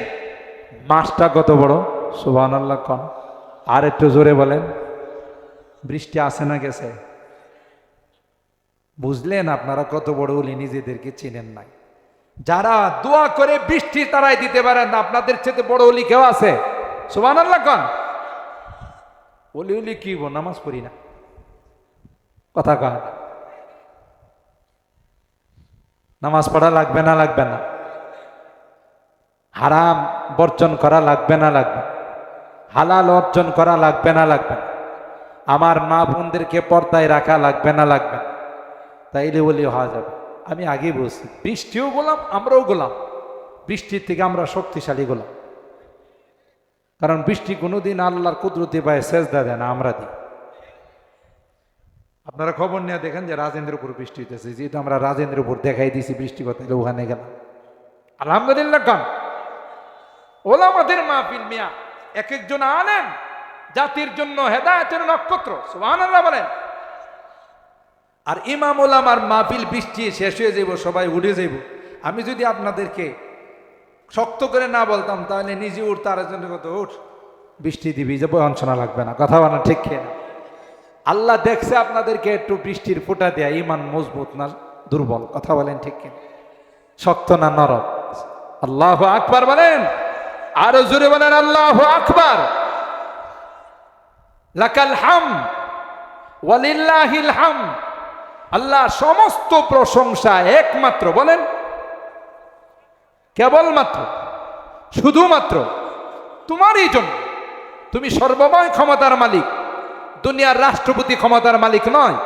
মাছটা কত বড়? সুবহানাল্লাহ। কম। আর একটু জোরে বলেন। বৃষ্টি আসে না গেছে? বুঝলেন আপনারা কত বড় ওলি নিজেদেরকে চিনেন নাই। যারা দোয়া করে বৃষ্টি তারাই দিতে পারেন না, আপনাদের চেয়ে বড় ওলি কেউ আছে? সুবহানাল্লাহ। কন ওলি ওলি কি বল, নামাজ পড়ি না, কথা কয় না। নামাজ পড়া লাগবে না? লাগবে না? হারাম বর্জন করা লাগবে না? লাগবে? হালাল অর্জন করা লাগবে না? লাগবে? আমার মা বোনদেরকে পর্দায় রাখা লাগবে না? লাগবে? তাইলে বলি হওয়া যাবে। আমি আগে বলছি, বৃষ্টিও গোলাম, আমরাও গোলাম। বৃষ্টির থেকে আমরা শক্তিশালী গোলাম, কারণ বৃষ্টি কোনোদিন আল্লাহর কুদরতি পায় সেজদা দেয় না, আমরা দিই। আপনারা খবর নিয়ে দেখেন যে রাজেন্দ্রপুর বৃষ্টি হইতেছে, যেহেতু আমরা রাজেন্দ্রপুর দেখাই দিছি বৃষ্টি কথা, ওখানে গেলাম আলহামদুলিল্লাহ। গান ওলামাদের মাহফিল মিয়া, এক একজন আলেম জাতির জন্য হেদায়েতের নক্ষত্র। সুবহানাল্লাহ বলেন। আর ইমাম ওলামার মাহফিল বৃষ্টি শেষ হয়ে যাইব, সবাই উঠে যাইব। আমি যদি আপনাদেরকে শক্ত করে না বলতাম, তাহলে নিজে উঠতে আরেকজনের কত উঠ, বৃষ্টি দিবি, যে বঞ্চনা লাগবে না। কথা বলেন ঠিক কিনা? আল্লাহ দেখছে আপনাদেরকে একটু বৃষ্টির ফোঁটা দেয়া, ইমান মজবুত না দুর্বল? কথা বলেন ঠিক কিনা? শক্ত না নরম? আল্লাহু আকবার বলেন। আরো জোরে বলেন আল্লাহু আকবার। লাকাল হামদ ওয়ালিল্লাহিল হামদ। আল্লাহ সমস্ত প্রশংসা একমাত্র, বলেন কেবলমাত্র, শুধুমাত্র তোমারই জন্য। তুমি সর্বময় ক্ষমতার মালিক। দুনিয়ার রাষ্ট্রপতি ক্ষমতার মালিক নয়,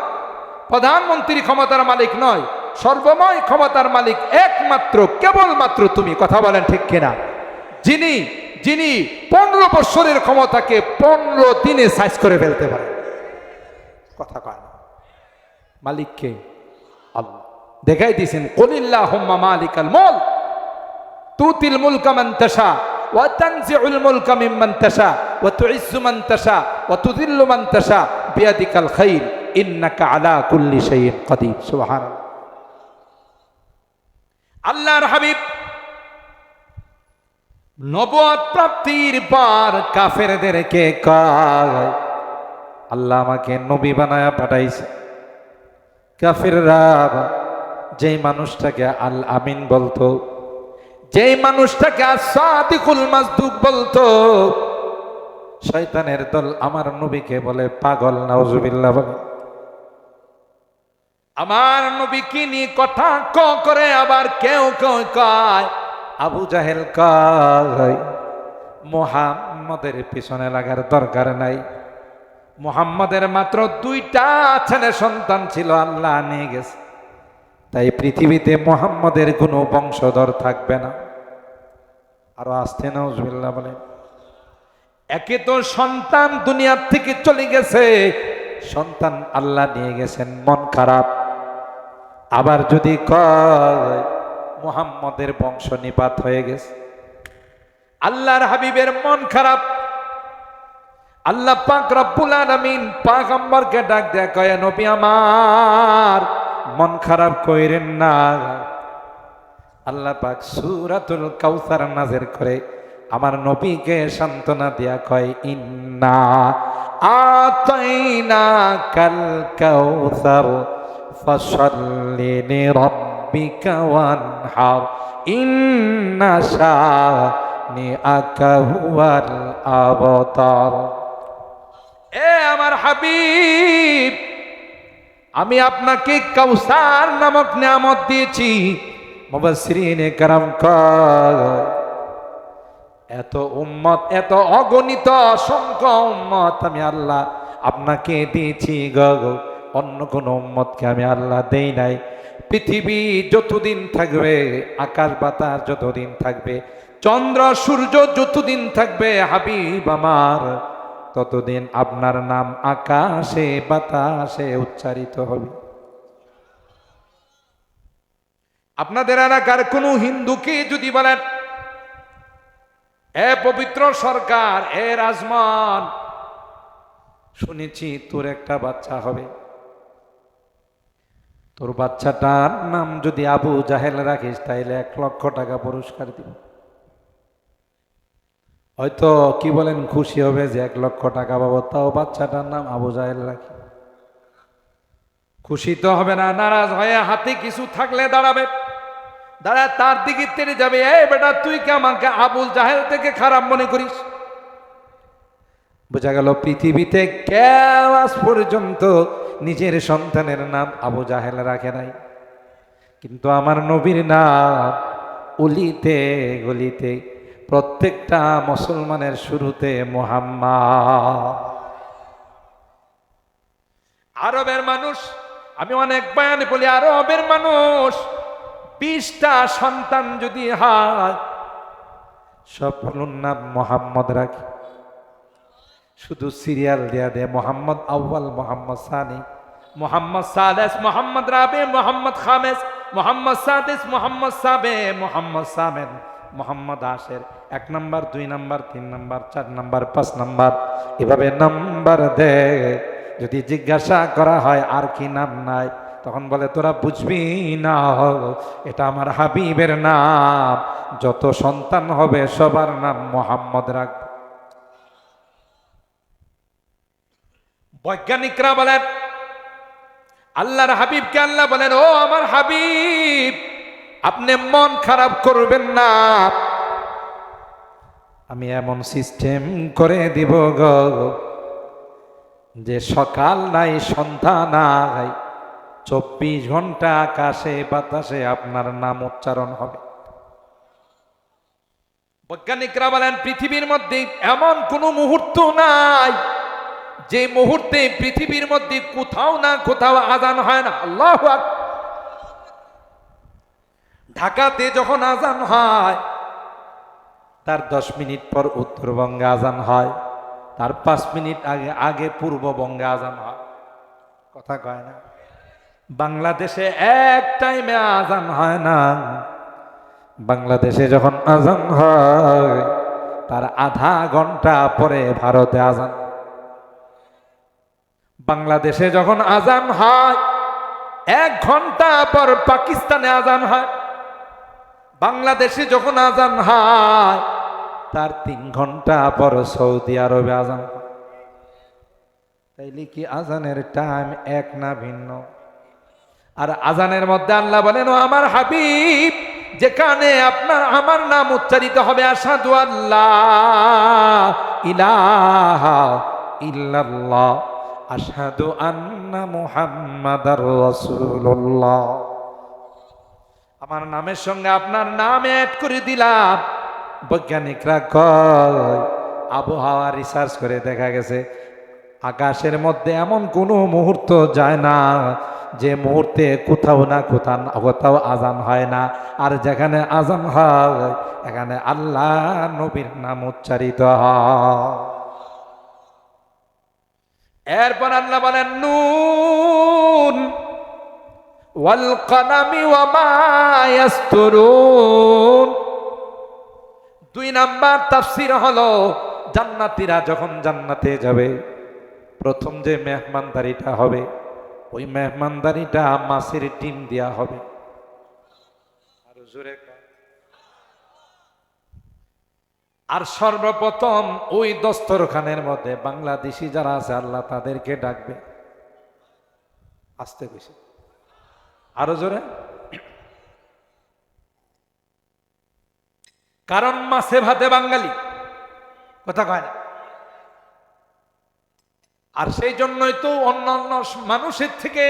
প্রধানমন্ত্রী ক্ষমতার মালিক নয়, সর্বময় ক্ষমতার মালিক একমাত্র কেবলমাত্র তুমি। কথা বলেন ঠিক কিনা? যিনি যিনি 15 বছরের ক্ষমতাকে 15 দিনে সাইজ করে ফেলতে পারে। কথা কয় না? মালিককে আল্লাহ দেখাই দিয়েছেন, কুলিল্লাহুম্মা মালিকাল মুলক তুতিল মুলকা মান তাশা ওয়া তানজিউল মুলকা মিম্মান তাশা ওয়া তুইজ্জু মান তাশা ওয়া তুযিল্লু মান তাশা বিয়াদিকাল খাইর ইন্নাকা আলা কুল্লি শাইইন কাদির। সুবহানাল্লাহ। আল্লাহর হাবিব নবুয়ত প্রাপ্তির পর কাফেরদেরকে কয়, আল্লাহ আমাকে নবী বানায়া পাঠাইছে, কাফিররা যেই মানুষটাকে আল আমিন বলতো, যেই মানুষটাকে আস-সাদিকুল মাসদুক বলতো, শয়তানের দল আমার নবীকে বলে পাগল। নাউজুবিল্লাহ বলে। আমার নবী কি নিয়ে কথা করে, আবার কেউ কেউ কয় আবু জাহেল কয় মুহাম্মদের পিছনে লাগার দরকার নাই। মুহাম্মদের মাত্র 2টা ছেলে সন্তান ছিল, আল্লাহ নিয়ে গেছে। তাই পৃথিবীতে মুহাম্মদের কোনো বংশধর থাকবে না। আরো আসতে নাউজুবিল্লাহ বলে। একে তো সন্তান দুনিয়ার থেকে চলে গেছে, সন্তান আল্লাহ নিয়ে গেছেন, মন খারাপ। আবার যদি কয় মুহাম্মদের বংশ নিপাত হয়ে গেছে, আল্লাহর হাবিবের মন খারাপ। আল্লাহ পাক রব্বুল আলামিন পয়গম্বরকে ডাক দেয়া কয়, নবী আমার মন খারাপ কইরেন না। আল্লাহ পাক সূরাতুল কাউসার নাযিল করে আমার নবীকে সান্ত্বনা দিয়া কয়, ইন্না আতাইনা কাল কাউসার ফাসাল্লি লিরাব্বিকা ওয়ানহার ইন্না শানিআকা হুয়াল আবতার। এ আমার হাবিব, আমি আপনাকে কাউসার নামক নিয়ামত দিয়েছি। মুফাসসিরিনে কেরাম কয় এত উম্মত, এত অগণিত অসংখ্য উম্মত আমি আল্লাহ আপনাকে দিয়েছি গো, অন্য কোন উম্মতকে আমি আল্লাহ দেই নাই। পৃথিবী যতদিন থাকবে, আকাশ বাতাস যতদিন থাকবে, চন্দ্র সূর্য যতদিন থাকবে, হাবিব আমার ততদিন আপনার নাম আকাশে বাতাসে উচ্চারিত হবে। আপনাদের এলাকার কোন হিন্দুকে যদি বলেন, এ পবিত্র সরকার, এ রাজমান, শুনেছি তোর একটা বাচ্চা হবে, তোর বাচ্চাটার নাম যদি আবু জাহেল রাখিস তাইলে 1 লক্ষ টাকা পুরস্কার দিব। হয়তো কি বলেন, খুশি হবে যে 1 লক্ষ টাকা পাবো, তাও বাচ্চাটার নাম আবু জাহেল রাখি। খুশি তো হবে না, নারাজ হয়ে হাতে কিছু থাকলে দাঁড়াবে, দাঁড়ায় তার দিকে তেড়ে যাবে, এই বেটা তুই কি আমাকে আবুল জাহেল থেকে খারাপ মনে করিস? বোঝা গেল পৃথিবীতে কেউ আজ পর্যন্ত নিজের সন্তানের নাম আবু জাহেল রাখে নাই। কিন্তু আমার নবীর নাম অলিতে গলিতে, প্রত্যেকটা মুসলমানের শুরুতে মুহাম্মদ। আরবের মানুষ, আমি অনেক বয়ানে বলি, আরবের মানুষ 20টা সন্তান যদি হয়, সবগুলোর নাম মোহাম্মদ রাখে। শুধু সিরিয়াল দেয়া দেয়, মোহাম্মদ আউয়াল, মোহাম্মদ সানি, মোহাম্মদ সাদেস, মোহাম্মদ রাবে, মোহাম্মদ খামেস, মোহাম্মদ সাদিস, মোহাম্মদ সাবে, মোহাম্মদ সামেন, মোহাম্মদ আশের। 1 number, 2 number, 3 number, 4 number, 5 number, এভাবে নাম্বার দেয়। যদি জিজ্ঞাসা করা হয় আর কি নাম নাই, তখন বলে তোরা বুঝবি না, এটা আমার হাবিবের নাম, যত সন্তান হবে সবার নাম মোহাম্মদ রাখবে। বৈজ্ঞানিকরা বলেন, আল্লাহর হাবিবকে আল্লাহ বলেন, ও আমার হাবিব, আপনি মন খারাপ করবেন না, আমি এমন সিস্টেম করে দিব গো যে সকাল নাই সন্ধ্যা নাই, 24 ঘন্টা আকাশে বাতাসে আপনার নাম উচ্চারণ হবে। বৈজ্ঞানিকরা বলেন, পৃথিবীর মধ্যে এমন কোনো মুহূর্ত নাই যে মুহূর্তে পৃথিবীর মধ্যে কোথাও না কোথাও আজান হয় না। আল্লাহু আকবার। ঢাকাতে যখন আজান হয়, তার 10 মিনিট পর উত্তরবঙ্গে আজান হয়, তার 5 মিনিট আগে আগে পূর্ববঙ্গে আজান হয়। কথা কয় না? বাংলাদেশে এক টাইমে আজান হয় না। বাংলাদেশে যখন আজান হয়, তার আধা ঘন্টা পরে ভারতে আজান। বাংলাদেশে যখন আজান হয়, 1 ঘন্টা পর পাকিস্তানে আজান হয়। বাংলাদেশে যখন আজান হয়, তার 3 ঘন্টা পর সৌদি আরবে আজান হয়। তাইলে কি আজানের টাইম এক না ভিন্ন? আর আজানের মধ্যে আল্লাহ বলেন, ও আমার হাবিব, যেখানে আপনার আমার নাম উচ্চারিত হবে, আশহাদু আল্লাহ ইলাহা ইল্লাল্লাহ আশহাদু আন্না মুহাম্মাদার রাসূলুল্লাহ, আমার নামের সঙ্গে আপনার নাম অ্যাড করে দিলাম। বৈজ্ঞানিকরা কয়, আবহাওয়া রিসার্চ করে দেখা গেছে আকাশের মধ্যে এমন কোনো মুহূর্ত যায় না যে মুহূর্তে কোথাও না কোথাও আজান হয় না, আর যেখানে আজান হয় এখানে আল্লাহ নবীর নাম উচ্চারিত হয়। এরপর আল্লাহ বলেন, নুন ওয়াল কলামি ওয়া মা ইয়াসতুরুন। 2 নাম্বার তাফসীর হলো, জান্নাতীরা যখন জান্নাতে যাবে প্রথম যে মেহমানদারিটা হবে, ওই মেহমানদারিটা মাছের ডিম দেয়া হবে। আর জোরে আর সর্বপ্রথম ওই দস্তরখানের মধ্যে বাংলাদেশি যারা আছে আল্লাহ তাদেরকে ডাকবে। আসতে বেশি, আরো জোরে। কারণ মাছে ভাতে বাঙালি, কথা কয় না। আর সেই জন্যই তো অন্যান্য মানুষের থেকে,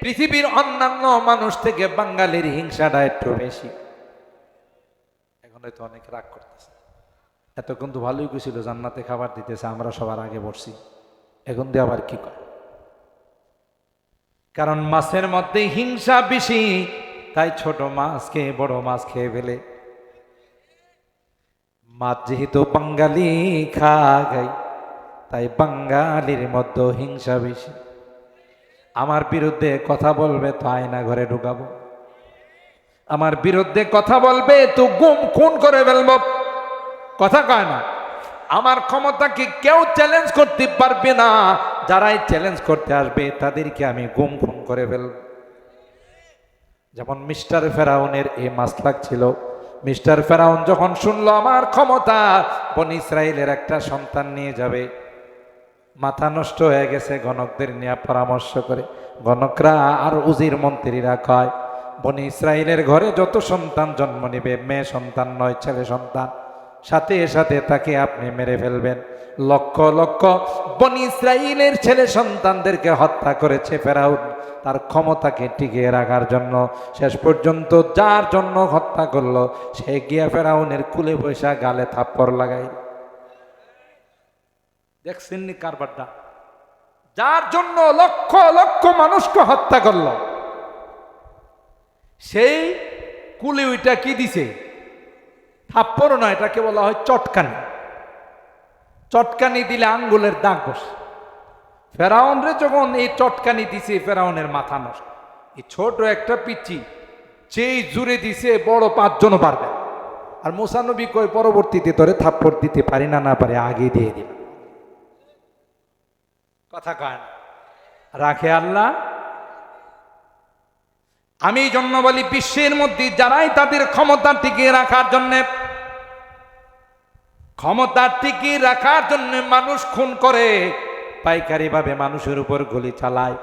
পৃথিবীর অন্যান্য মানুষ থেকে বাঙালির হিংসাটা একটু বেশি। এখন হয়তো অনেক রাগ করতেছে, এতক্ষণ তো ভালোই গেছিল, জান্নাতে খাবার দিতেছে, আমরা সবার আগে বসছি, এখন দিয়ে আবার কি করে? কারণ মাছের মধ্যে হিংসা বেশি, তাই ছোট মাছ খেয়ে বড় মাছ খেয়ে ফেলে। মাছ যেহেতু বাঙালি খায়, তাই বাঙালির মধ্যে হিংসা বেশি। আমার বিরুদ্ধে কথা বলবে তো আয়না ঘরে ঢুকাবো, আমার বিরুদ্ধে কথা বলবে তো গুম খুন করে ফেলবো, কথা কয় না। আমার ক্ষমতাকে কেউ চ্যালেঞ্জ করতে পারবে না, যারাই চ্যালেঞ্জ করতে আসবে তাদেরকে আমি গুম খুন করে ফেলব। যেমন মিস্টার ফেরাউনের এই মাসলাক ছিল। মিস্টার ফেরাউন যখন শুনলো আমার ক্ষমতা, বনি ইসরাইলের একটা সন্তান নিয়ে যাবে, মাথা নষ্ট হয়ে গেছে, গণকদের নিয়ে পরামর্শ করে। গণকরা আর উজির মন্ত্রীরা কয়, বনি ইসরাইলের ঘরে যত সন্তান জন্ম নিবে, মেয়ে সন্তান নয় ছেলে সন্তান, সাথে সাথে তাকে আপনি মেরে ফেলবেন। লক্ষ লক্ষ বনি ইসরাইলের ছেলে সন্তানদেরকে হত্যা করেছে ফেরাউন তার ক্ষমতাকে টিকিয়ে রাখার জন্য। শেষ পর্যন্ত যার জন্য হত্যা করলো, সে গিয়া ফেরাউনের কুলে বৈশা গালে থাপ্পড় লাগাই। দেখছেন নি কারবারটা? যার জন্য লক্ষ লক্ষ মানুষকে হত্যা করলো, সেই কুলে ওইটা কি দিছে? থাপ্পড় নয়, এটাকে বলা হয় চটকানি। চটকানি দিলে আঙ্গুলের দাগ বসে। ফেরাউনরে যখন এই চটকানি দিছে, ফেরাউনের মাথা নষ্ট। এই ছোট একটা পিচ্চি যেই জুড়ে দিছে, বড় 5 জনও পারবে। আর মুসা নবী কই, পরবর্তীতে তোরে থাপ্পড় দিতে পারি না, না পারে আগে দিয়ে দিল। কথা কয় না, রাখে আল্লাহ। আমি এই জন্য বলি, বিশ্বের মধ্যে যারাই তাদের ক্ষমতা টিকিয়ে রাখার জন্যে, ক্ষমতা টিকিয়ে রাখার জন্য মানুষ খুন করে, পাইকারি ভাবে মানুষের উপর গুলি চালায়,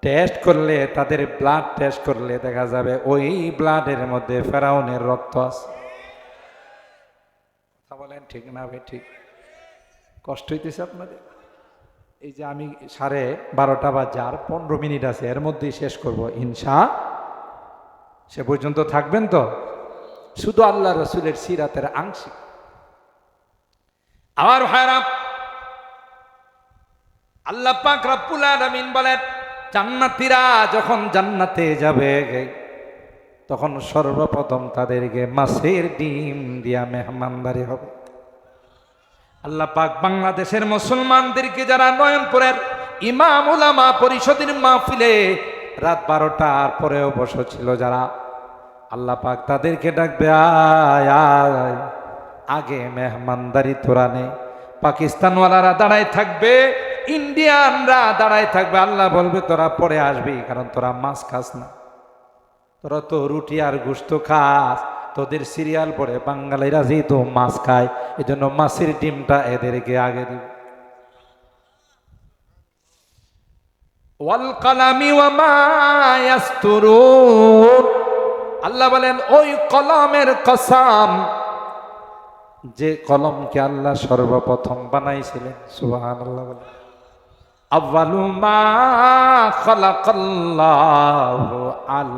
টেস্ট করলে, তাদের ব্লাড টেস্ট করলে দেখা যাবে ওই ব্লাডের মধ্যে ফেরাউনের রক্ত আছে। কথা বলেন ঠিক না ভাই? ঠিক। কষ্ট হইতেছে আপনাদের? এই যে আমি 12:30 বাজে, আর 15 মিনিট আছে, এর মধ্যেই শেষ করব ইনশা। সে পর্যন্ত থাকবেন তো? শুধু আল্লাহ রসুলের সিরাতের আংশিক। আমার ভাইরা, আল্লাহ পাক রব্বুল আলামিন বলেন, জান্নাতীরা যখন জান্নাতে যাবে তখন সর্বপ্রথম তাদেরকে মাছের ডিম দিয়া মেহমানদারি হবে। আল্লাহ পাক বাংলাদেশের মুসলমানদেরকে যারা নয়নপুরের ইমাম উলামা পরিষদের মাহফিলে রাত 12টার পরেও বসেছিল যারা, আল্লাহ পাক তাদেরকে ডাকবে, আয় আয়, আগে মেহমানদারি তোরা নে। পাকিস্তানওয়ালারা দাঁড়ায় থাকবে, ইন্ডিয়ানরা দাঁড়ায় থাকবে। আল্লাহ বলবে, তোরা পরে আসবি, কারণ তোরা মাছ খাস না, তোরা তো রুটি আর গোশত খাস। তোদের সিরিয়াল পরে বাঙালিরা যেহেতু মাছ খায়, এই জন্য মাছের ডিমটা এদেরকে আগে দিব। ওয়াল কালামি ওয়া মা ইয়াসতুরুন, আল্লাহ বলেন ওই কলমের কসম যে কলমকে আল্লাহ সর্বপ্রথম বানাইছিলেন। সুবহানাল্লাহ বলেন। আউয়ালু মা খালাকাল্লাহু আল